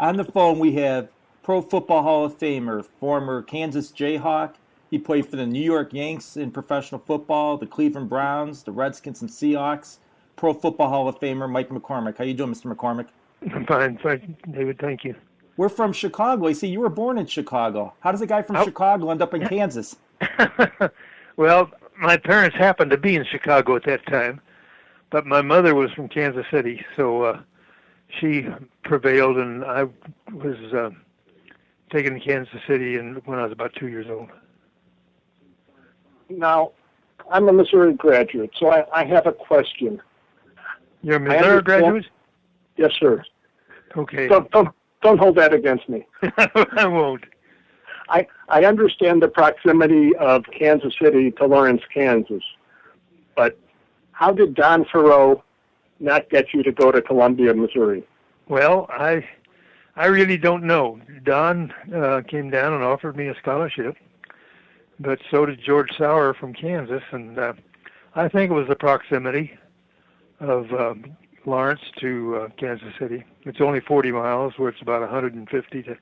On the phone, we have Pro Football Hall of Famer, former Kansas Jayhawk. He played for the New York Yanks in professional football, the Cleveland Browns, the Redskins, and Seahawks. Pro Football Hall of Famer Mike McCormack. How you doing, Mr. McCormack? I'm fine, David. Thank you. We're from Chicago. I see you were born in Chicago. How does a guy from Chicago end up in Kansas? Well, my parents happened to be in Chicago at that time, but my mother was from Kansas City, so she prevailed, and I was taken to Kansas City when I was about 2 years old. Now, I'm a Missouri graduate, so I have a question. You're a Missouri graduate? Yes, sir. Okay. Don't hold that against me. I won't. I understand the proximity of Kansas City to Lawrence, Kansas, but how did Don Farrow not get you to go to Columbia, Missouri? Well, I really don't know. Don came down and offered me a scholarship, but so did George Sauer from Kansas, and I think it was the proximity of Lawrence to Kansas City. It's only 40 miles, where it's about 150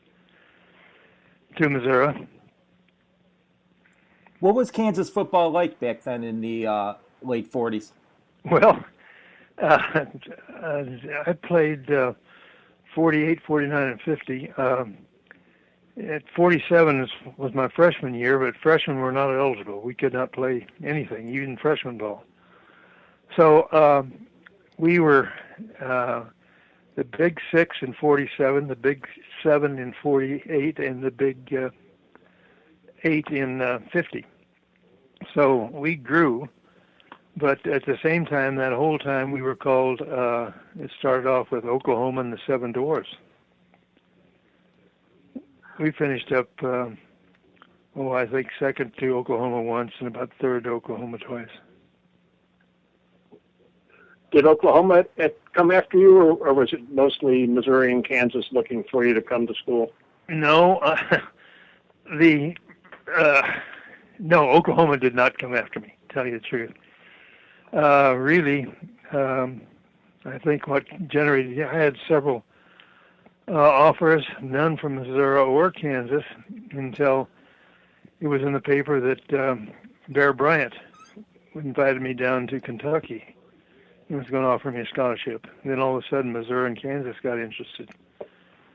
to Missouri. What was Kansas football like back then in the late 40s? Well, I played 48, 49, and 50. At 47 was my freshman year, but freshmen were not eligible. We could not play anything, even freshman ball. So we were the Big Six in 47, the Big Seven in 48, and the Big Eight in 50. So we grew, but at the same time, that whole time we were called, it started off with Oklahoma and the Seven Dwarfs. We finished up, I think second to Oklahoma once and about third to Oklahoma twice. Did Oklahoma come after you, or was it mostly Missouri and Kansas looking for you to come to school? No, no, Oklahoma did not come after me, to tell you the truth. Really, I think what generated, I had several offers, none from Missouri or Kansas, until it was in the paper that Bear Bryant invited me down to Kentucky. He was going to offer me a scholarship. And then all of a sudden, Missouri and Kansas got interested.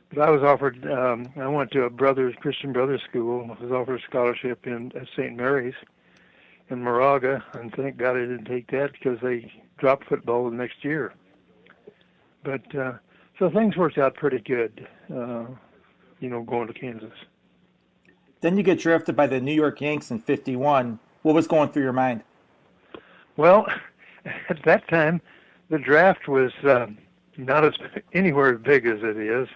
But I was offered, I went to a Christian Brothers school. I was offered a scholarship at St. Mary's in Moraga, and thank God I didn't take that because they dropped football the next year. But so things worked out pretty good, going to Kansas. Then you get drafted by the New York Yanks in 51. What was going through your mind? Well, at that time, the draft was not anywhere as big as it is,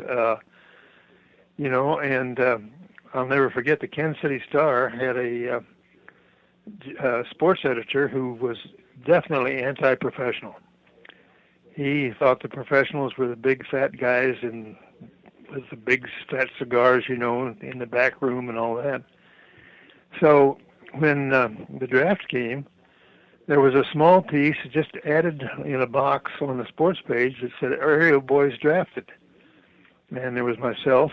and I'll never forget the Kansas City Star had a sports editor who was definitely anti-professional. He thought the professionals were the big fat guys and with the big fat cigars, in the back room and all that. So when the draft came, there was a small piece just added in a box on the sports page that said area boys drafted. And there was myself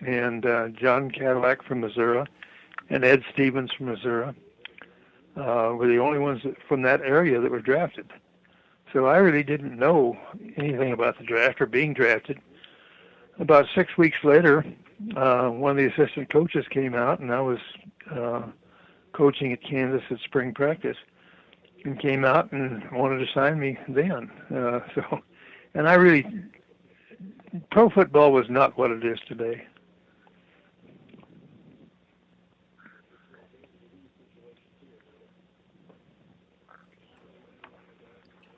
and John Cadillac from Missouri and Ed Stevens from Missouri were the only ones from that area that were drafted. So I really didn't know anything about the draft or being drafted. About 6 weeks later, one of the assistant coaches came out, and I was coaching at Kansas at spring practice, and came out and wanted to sign me then. And I really, pro football was not what it is today.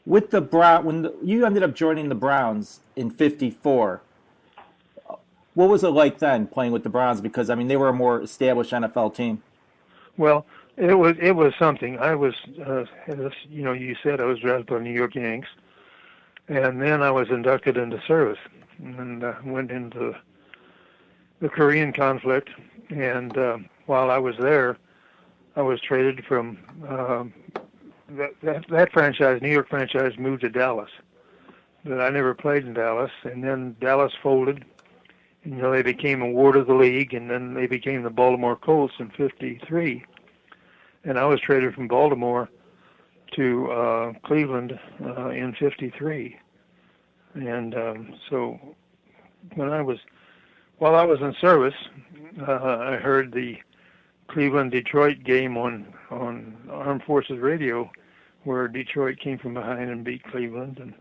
With the when you ended up joining the Browns in 54, what was it like then playing with the Browns? Because they were a more established NFL team. Well, it was something. I was, as you said, I was drafted by the New York Yanks, and then I was inducted into service and went into the Korean conflict. And while I was there, I was traded from that franchise, New York franchise, moved to Dallas. But I never played in Dallas, and then Dallas folded, You know, they became a ward of the league, and then they became the Baltimore Colts in '53. And I was traded from Baltimore to Cleveland in '53. And so while I was in service, I heard the Cleveland-Detroit game on Armed Forces Radio, where Detroit came from behind and beat Cleveland. And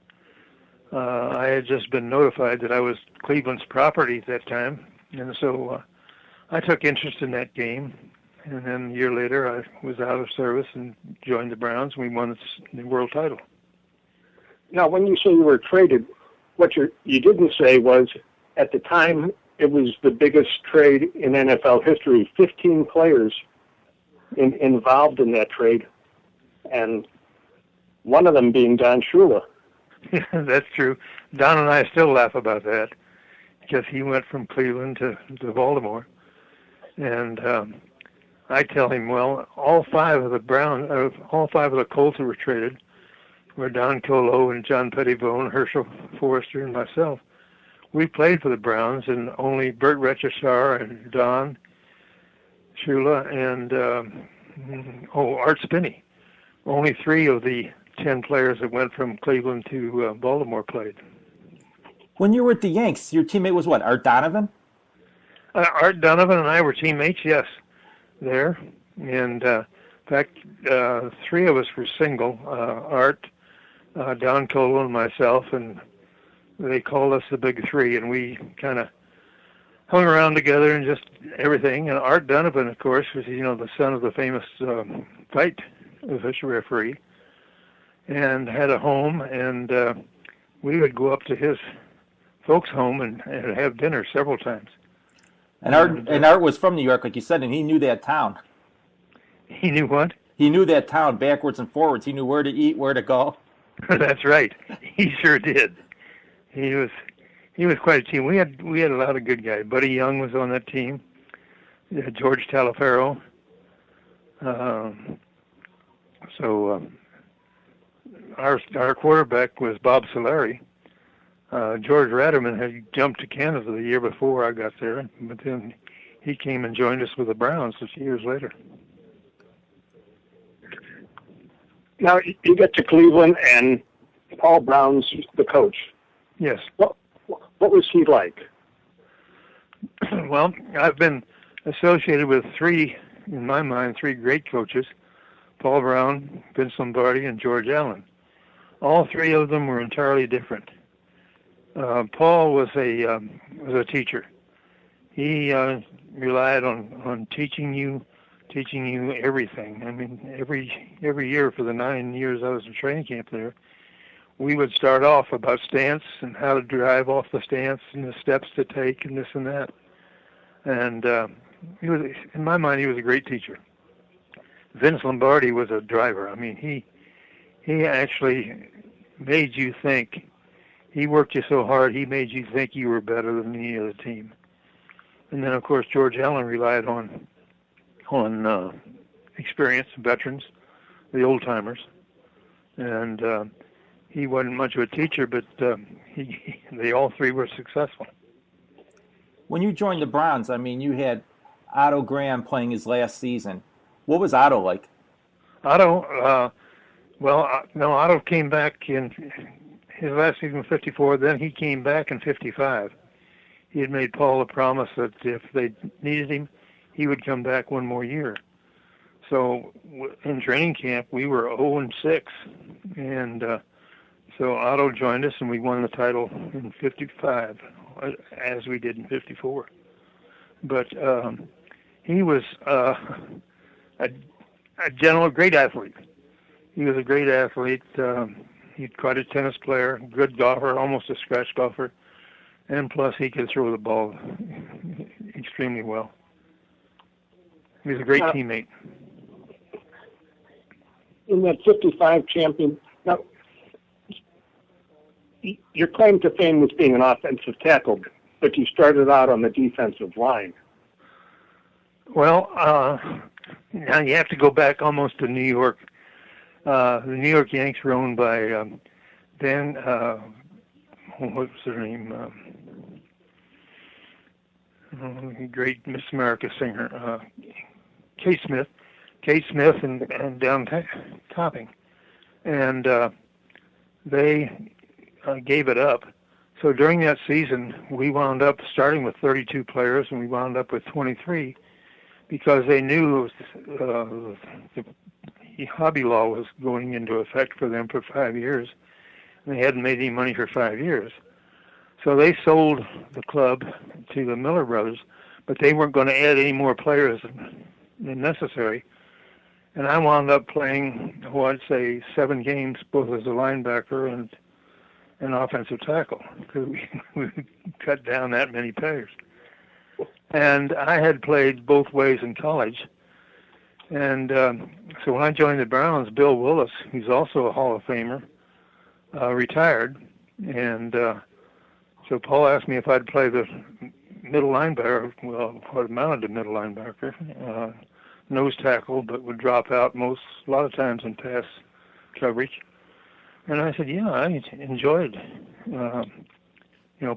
I had just been notified that I was Cleveland's property at that time, and so I took interest in that game. And then a year later, I was out of service and joined the Browns. We won the world title. Now, when you say you were traded, what you didn't say was, at the time, it was the biggest trade in NFL history. 15 players involved in that trade, and one of them being Don Shula. Yeah, that's true. Don and I still laugh about that, because he went from Cleveland to Baltimore. And I tell him, well, all five of the Colts who were traded were Don Colo and John Pettibone, Herschel Forrester, and myself. We played for the Browns, and only Bert Retcheshire and Don Shula and Art Spinney. Only 3 of the 10 players that went from Cleveland to Baltimore played. When you were at the Yanks, your teammate was what, Art Donovan? Art Donovan and I were teammates, yes, there. And in fact, 3 of us were single, Art, Don Colo, and myself, and they called us the Big Three, and we kind of hung around together and just everything. And Art Donovan, of course, was, you know, the son of the famous fight official referee, and had a home, and we would go up to his folks' home and have dinner several times. And Art was from New York, like you said, and he knew that town. He knew what? He knew that town backwards and forwards. He knew where to eat, where to go. That's right. He sure did. He was quite a team. We had a lot of good guys. Buddy Young was on that team. George Taliaferro. Our quarterback was Bob Solari. George Ratterman had jumped to Canada the year before I got there, but then he came and joined us with the Browns a few years later. Now, you get to Cleveland, and Paul Brown's the coach. Yes. What was he like? Well, I've been associated with 3 great coaches, Paul Brown, Vince Lombardi, and George Allen. All 3 of them were entirely different. Paul was a teacher. He relied on teaching you everything. I mean, every year for the 9 years I was in training camp there, we would start off about stance and how to drive off the stance and the steps to take and this and that. And he was, in my mind, he was a great teacher. Vince Lombardi was a driver. I mean, he actually made you think. He worked you so hard, he made you think you were better than any other team. And then, of course, George Allen relied on experienced veterans, the old-timers. And he wasn't much of a teacher, but they all 3 were successful. When you joined the Browns, I mean, you had Otto Graham playing his last season. What was Otto like? Otto, Otto came back in his last season was 54. Then he came back in 55. He had made Paul a promise that if they needed him, he would come back one more year. So in training camp, we were 0-6, and so Otto joined us, and we won the title in 55, as we did in 54. But he was a great athlete. He was a great athlete. He's quite a tennis player, good golfer, almost a scratch golfer, and plus he could throw the ball extremely well. He was a great teammate. In that 55 champion, now, your claim to fame was being an offensive tackle, but you started out on the defensive line. Well, now you have to go back almost to New York. The New York Yanks were owned by what was their name? great Miss America singer, Kate Smith and Down Topping. And they gave it up. So during that season, we wound up starting with 32 players, and we wound up with 23 because they knew the hobby law was going into effect for them for 5 years, and they hadn't made any money for 5 years. So they sold the club to the Miller brothers, but they weren't going to add any more players than necessary. And I wound up playing, I'd say, 7 games, both as a linebacker and an offensive tackle, because we cut down that many players. And I had played both ways in college. And so when I joined the Browns, Bill Willis, who's also a Hall of Famer, retired. And so Paul asked me if I'd play the middle linebacker, well, what amounted to middle linebacker, nose tackle, but would drop out a lot of times in pass coverage. And I said, yeah, I enjoyed,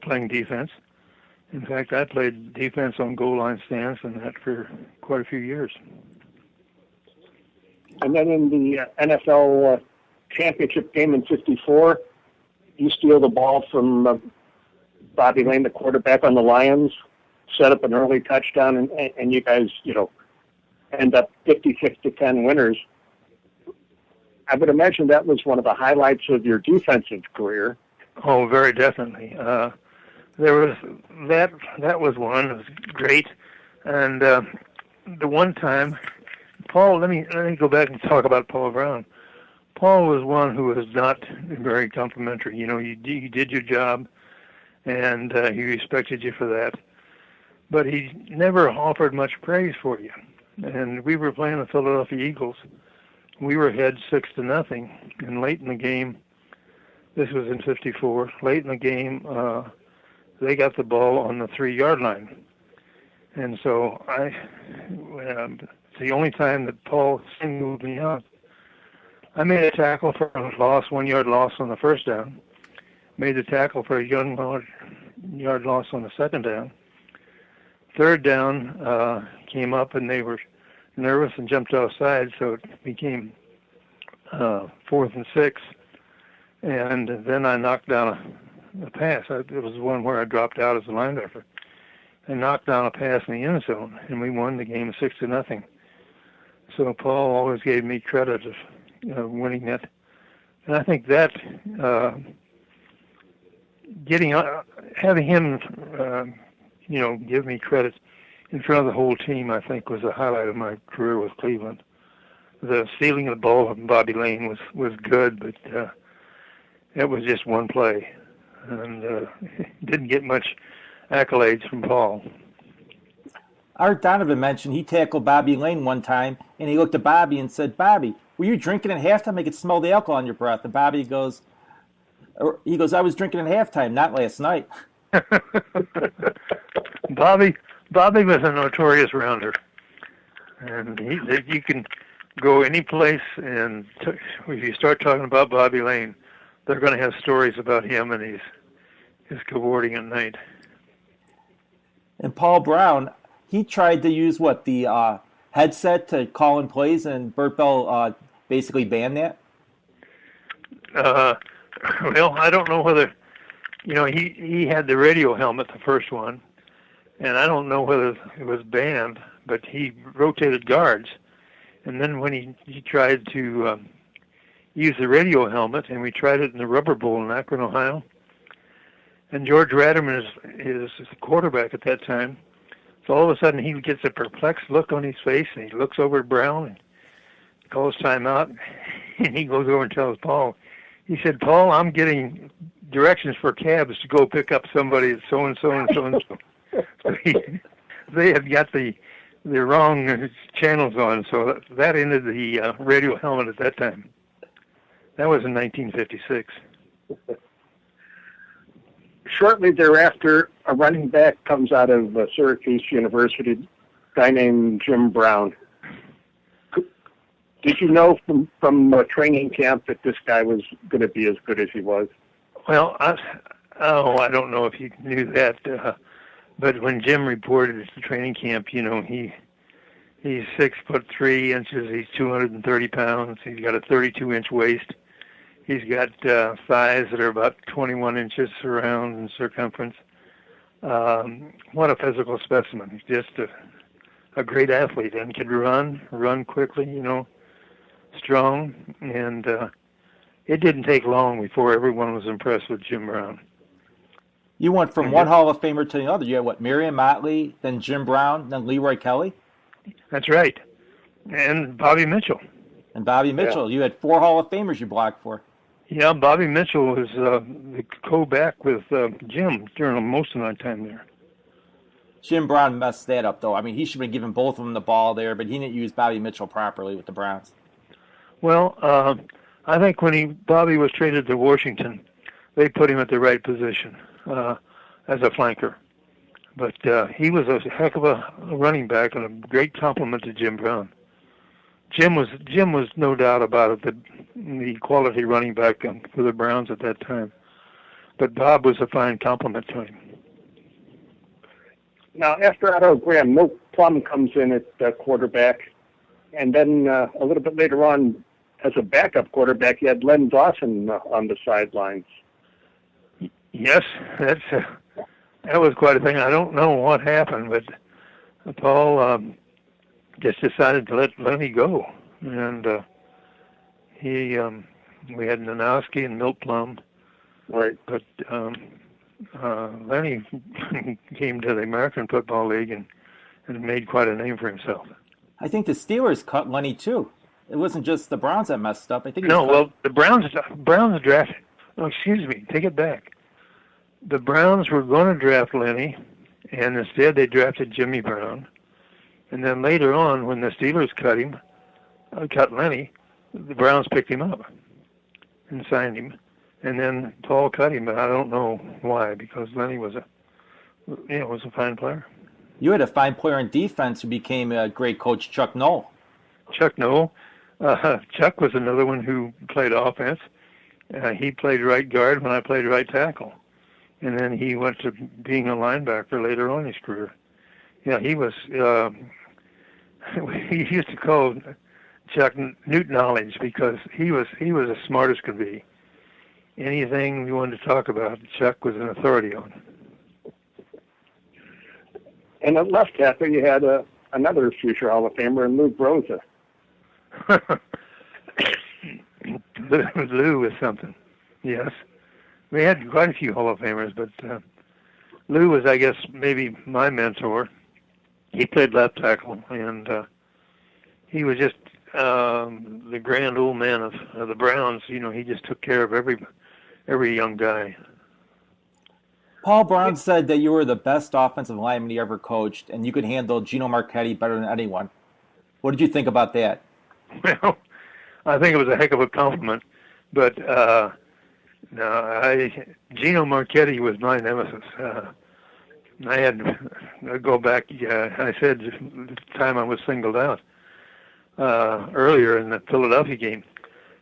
playing defense. In fact, I played defense on goal line stands and that for quite a few years. And then in the NFL championship game in '54, you steal the ball from Bobby Lane, the quarterback on the Lions, set up an early touchdown, and you guys, end up 56-10 winners. I would imagine that was one of the highlights of your defensive career. Oh, very definitely. There was that was one. It was great. And the one time, Paul, let me go back and talk about Paul Brown. Paul was one who was not very complimentary. You did your job, and he respected you for that. But he never offered much praise for you. And we were playing the Philadelphia Eagles. We were ahead 6-0, and late in the game, this was in '54. Late in the game, they got the ball on the 3-yard line, and so it's the only time that Paul singled me out. I made a tackle for a 1-yard loss on the first down. Made the tackle for a 1-yard loss on the second down. Third down came up, and they were nervous and jumped outside, so it became 4th and 6. And then I knocked down a pass. It was one where I dropped out as a linebacker. I knocked down a pass in the end zone, and we won the game 6-0. So Paul always gave me credit of winning that. And I think that having him, give me credit in front of the whole team, I think, was a highlight of my career with Cleveland. The stealing of the ball from Bobby Lane was good, but it was just one play, and didn't get much accolades from Paul. Art Donovan mentioned he tackled Bobby Lane one time, and he looked at Bobby and said, "Bobby, were you drinking at halftime? I could smell the alcohol on your breath." And Bobby goes, "I was drinking at halftime, not last night." Bobby was a notorious rounder, and you can go any place, and if you start talking about Bobby Lane, they're going to have stories about him and his cavorting at night. And Paul Brown, he tried to use the headset to call in plays, and Bert Bell basically banned that. Well, I don't know whether he had the radio helmet, the first one. And I don't know whether it was banned, but he rotated guards. And then when he tried to use the radio helmet, and we tried it in the Rubber Bowl in Akron, Ohio, and George Ratterman is the quarterback at that time. So all of a sudden he gets a perplexed look on his face, and he looks over at Brown and calls timeout, and he goes over and tells Paul. He said, "Paul, I'm getting directions for cabs to go pick up somebody at so-and-so and so-and-so." So they had got the wrong channels on, so that ended the radio helmet at that time. That was in 1956. Shortly thereafter, a running back comes out of Syracuse University, a guy named Jim Brown. Did you know from training camp that this guy was going to be as good as he was? Well, I don't know if you knew that. But when Jim reported at the training camp, he's 6'3". He's 230 pounds. He's got a 32-inch waist. He's got thighs that are about 21 inches around in circumference. What a physical specimen. He's just a great athlete and could run quickly, strong. And it didn't take long before everyone was impressed with Jim Brown. You went from one Hall of Famer to the other. You had, Marion Motley, then Jim Brown, then Leroy Kelly? That's right. And Bobby Mitchell. And Bobby Mitchell. Yeah. You had 4 Hall of Famers you blocked for. Yeah, Bobby Mitchell was the co-back with Jim during most of my time there. Jim Brown messed that up, though. I mean, he should have been giving both of them the ball there, but he didn't use Bobby Mitchell properly with the Browns. Well, I think when Bobby was traded to Washington, they put him at the right position as a flanker. But he was a heck of a running back and a great compliment to Jim Brown. Jim was no doubt about it, the quality running back for the Browns at that time. But Bob was a fine compliment to him. Now, after Otto Graham, Milt Plum comes in at quarterback, and then a little bit later on, as a backup quarterback, you had Len Dawson on the sidelines. Yes, that was quite a thing. I don't know what happened, but Paul just decided to let Lenny go, and we had Nanowski and Milt Plum, right? But Lenny came to the American Football League and made quite a name for himself. I think the Steelers cut Lenny too. It wasn't just the Browns that messed up. I think the Browns drafted. Oh, excuse me, take it back. The Browns were going to draft Lenny, and instead they drafted Jimmy Brown. And then later on, when the Steelers cut Lenny, the Browns picked him up and signed him. And then Paul cut him, but I don't know why, because Lenny was a fine player. You had a fine player in defense who became a great coach, Chuck Noll. Chuck Noll. Chuck was another one who played offense. He played right guard when I played right tackle. And then he went to being a linebacker later on in his career. Yeah, he was, he used to call Chuck Newt Knowledge because he was as smart as could be. Anything we wanted to talk about, Chuck was an authority on. And at left tackle, you had another future Hall of Famer, Lou Groza. Lou was something, yes. We had quite a few Hall of Famers, but Lou was, I guess, maybe my mentor. He played left tackle, and he was just the grand old man of the Browns. He just took care of every young guy. Paul Brown said that you were the best offensive lineman he ever coached, and you could handle Gino Marchetti better than anyone. What did you think about that? Well, I think it was a heck of a compliment, but Gino Marchetti was my nemesis. I had to go back. I said the time I was singled out earlier in the Philadelphia game,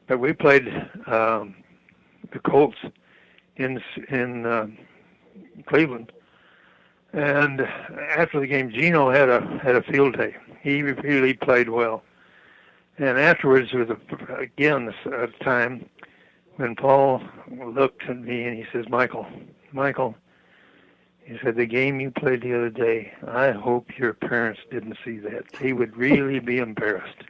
but we played the Colts in Cleveland, and after the game, Gino had a field day. He really played well, and afterwards there was again a time when Paul looked at me and he says, Michael, he said, the game you played the other day, I hope your parents didn't see that. They would really be embarrassed.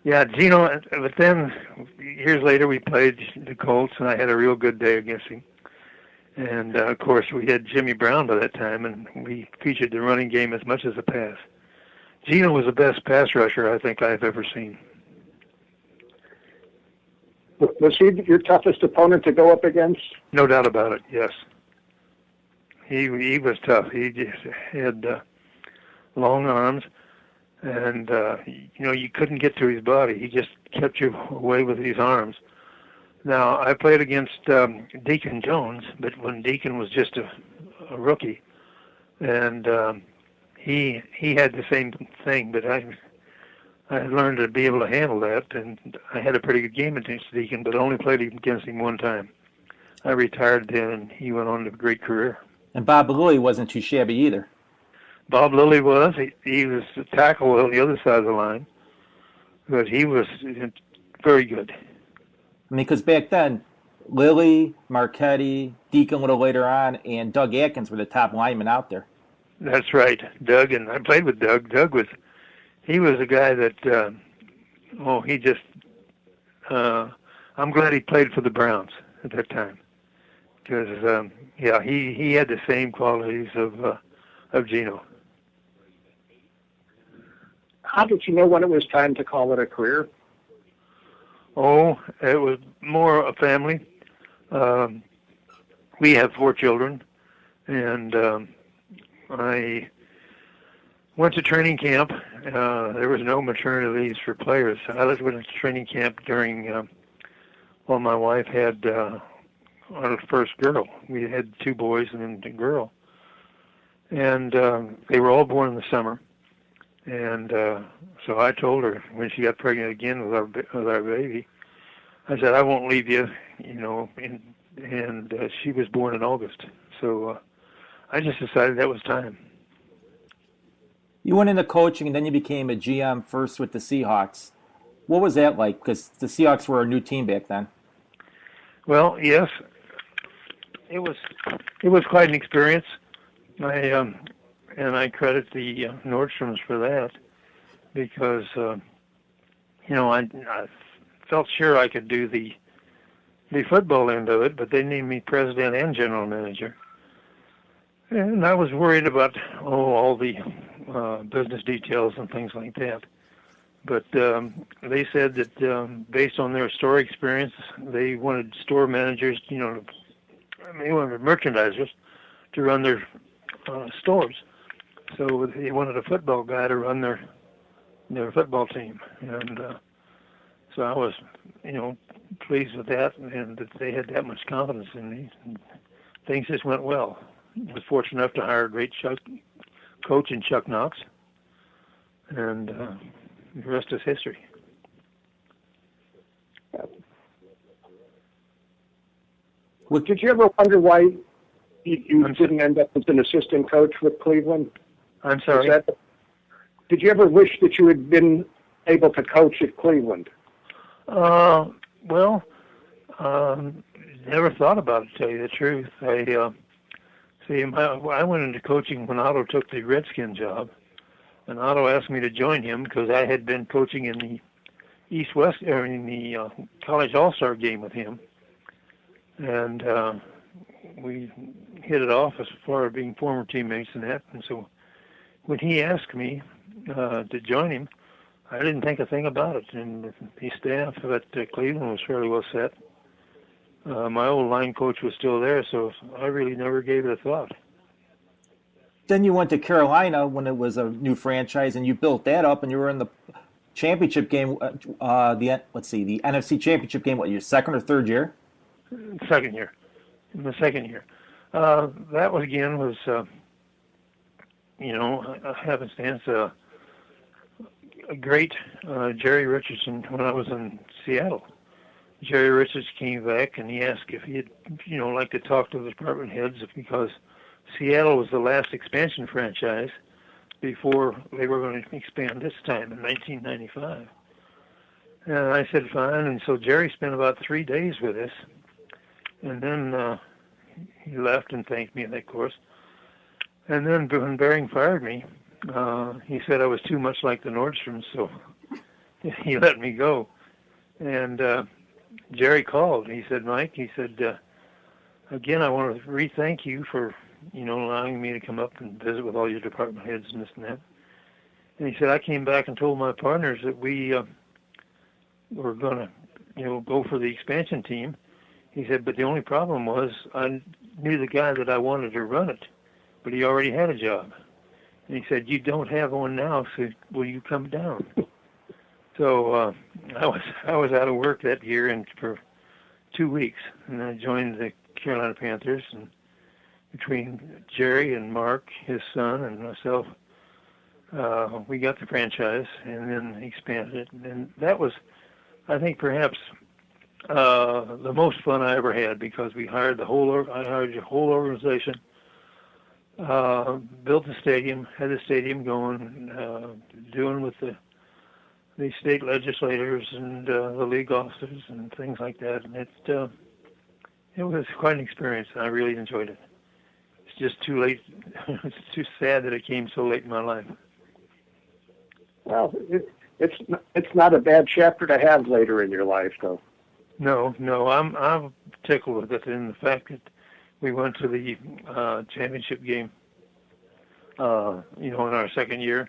Yeah, Gino, but then years later we played the Colts, and I had a real good day against him. And, of course, we had Jimmy Brown by that time, and we featured the running game as much as the pass. Gino was the best pass rusher I think I've ever seen. Was he your toughest opponent to go up against? No doubt about it, yes. He was tough. He just had long arms, and, you couldn't get to his body. He just kept you away with his arms. Now, I played against Deacon Jones, but when Deacon was just a rookie, and he had the same thing, but I learned to be able to handle that, and I had a pretty good game against Deacon, but only played against him one time. I retired then, and he went on to a great career. And Bob Lilly wasn't too shabby either. Bob Lilly was. He was the tackle on the other side of the line, but he was very good. I mean, because back then, Lilly, Marchetti, Deacon a little later on, and Doug Atkins were the top linemen out there. That's right, Doug, and I played with Doug. He was a guy that, I'm glad he played for the Browns at that time, because he had the same qualities of Gino. How did you know when it was time to call it a career? Oh, it was more a family. We have 4 children, and I went to training camp. There was no maternity leaves for players. I went to training camp during, my wife had our first girl. We had 2 boys and then a girl. And they were all born in the summer. And so I told her when she got pregnant again with our baby, I said, I won't leave you, and she was born in August. So I just decided that was time. You went into coaching, and then you became a GM first with the Seahawks. What was that like? Because the Seahawks were a new team back then. Well, yes, it was quite an experience. And I credit the Nordstroms for that, because I felt sure I could do the football end of it, but they named me president and general manager. And I was worried about all the business details and things like that. But they said that based on their store experience, they wanted store managers, they wanted merchandisers to run their stores. So they wanted a football guy to run their football team. And so I was, pleased with that, and that they had that much confidence in me. And things just went well. I was fortunate enough to hire a great coach in Chuck Knox, and the rest is history. Well, did you ever wonder why you didn't end up as an assistant coach with Cleveland? I'm sorry? Did you ever wish that you had been able to coach at Cleveland? Never thought about it, to tell you the truth. I went into coaching when Otto took the Redskin job, and Otto asked me to join him because I had been coaching in the the college all-star game with him, and we hit it off as far as being former teammates and that. And so when he asked me to join him, I didn't think a thing about it, and the staff at Cleveland was fairly well set. My old line coach was still there, so I really never gave it a thought. Then you went to Carolina when it was a new franchise, and you built that up, and you were in the championship game. The NFC championship game. What, your second or third year? Second year. In the second year, that was happenstance. A great Jerry Richardson when I was in Seattle. Jerry Richards came back and he asked if he'd, like to talk to the department heads, because Seattle was the last expansion franchise before they were going to expand this time in 1995. And I said, fine. And so Jerry spent about 3 days with us. And then he left and thanked me, of course. And then when Bering fired me, he said I was too much like the Nordstroms, so he let me go. And Jerry called. He said, Mike, again, I want to re-thank you for, allowing me to come up and visit with all your department heads and this and that. And he said, I came back and told my partners that we were going to, go for the expansion team. He said, but the only problem was I knew the guy that I wanted to run it, but he already had a job. And he said, you don't have one now, so will you come down? So I was out of work that year and for 2 weeks, and I joined the Carolina Panthers. And between Jerry and Mark, his son, and myself, we got the franchise and then expanded it. And that was, I think, perhaps the most fun I ever had, because I hired the whole organization. built the stadium, had the stadium going, doing with the state legislators and the league officers and things like that. And it was quite an experience, and I really enjoyed it. It's just too late. It's too sad that it came so late in my life. Well, it's not a bad chapter to have later in your life, though. No, I'm tickled with it, and the fact that we went to the championship game, in our second year.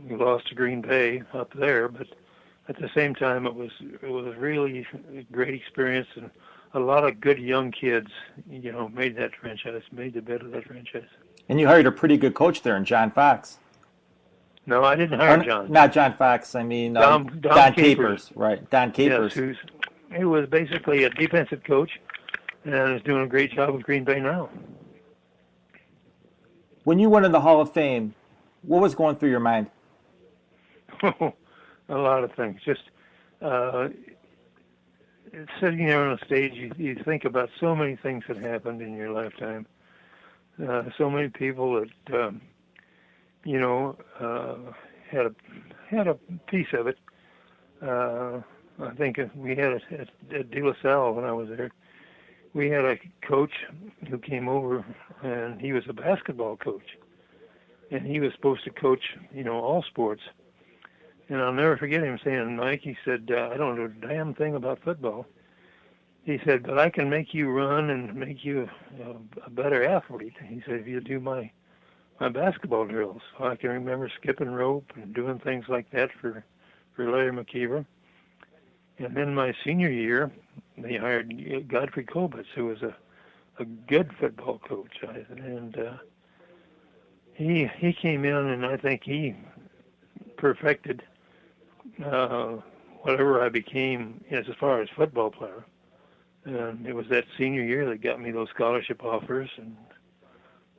We lost to Green Bay up there, but at the same time, it was really a great experience, and a lot of good young kids, made that franchise, made the bed of that franchise. And you hired a pretty good coach there in John Fox. No, I didn't hire John. Not John Fox. I mean, Don Capers. Right, Don Capers. Yes, he was basically a defensive coach, and is doing a great job with Green Bay now. When you went in the Hall of Fame, what was going through your mind? A lot of things. Just sitting there on a stage, you think about so many things that happened in your lifetime. So many people that had a piece of it. I think we had at De La Salle when I was there. We had a coach who came over, and he was a basketball coach, and he was supposed to coach, all sports. And I'll never forget him saying, "Mike," he said, "I don't know a damn thing about football." He said, "But I can make you run and make you a better athlete." He said, "If you do my basketball drills." So I can remember skipping rope and doing things like that for Larry McKeever. And then my senior year, they hired Godfrey Kobitz, who was a good football coach. And he came in, and I think he perfected whatever I became as far as football player. And it was that senior year that got me those scholarship offers, and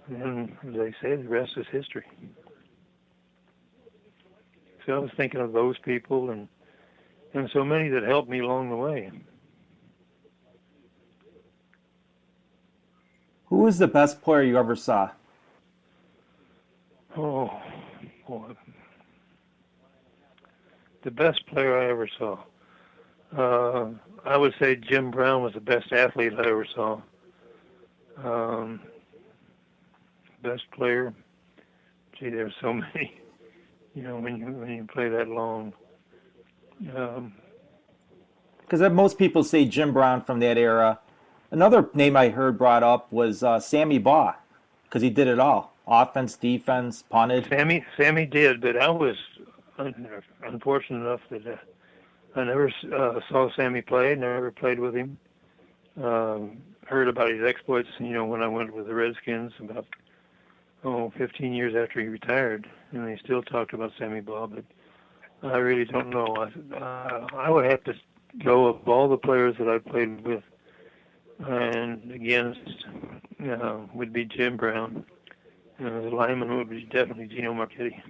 then, as they say, the rest is history. So I was thinking of those people and so many that helped me along the way. Who was the best player you ever saw? Oh, boy. The best player I ever saw. I would say Jim Brown was the best athlete I ever saw. Best player. Gee, there's so many. When you play that long. Because most people say Jim Brown from that era. Another name I heard brought up was Sammy Baugh, because he did it all: offense, defense, punted. Sammy did, but I was unfortunate enough that I never saw Sammy play. Never played with him. Heard about his exploits, when I went with the Redskins about 15 years after he retired, and they still talked about Sammy Baugh, but I really don't know. I would have to go of all the players that I played with and against would be Jim Brown. The lineman would be definitely Gino Marchetti.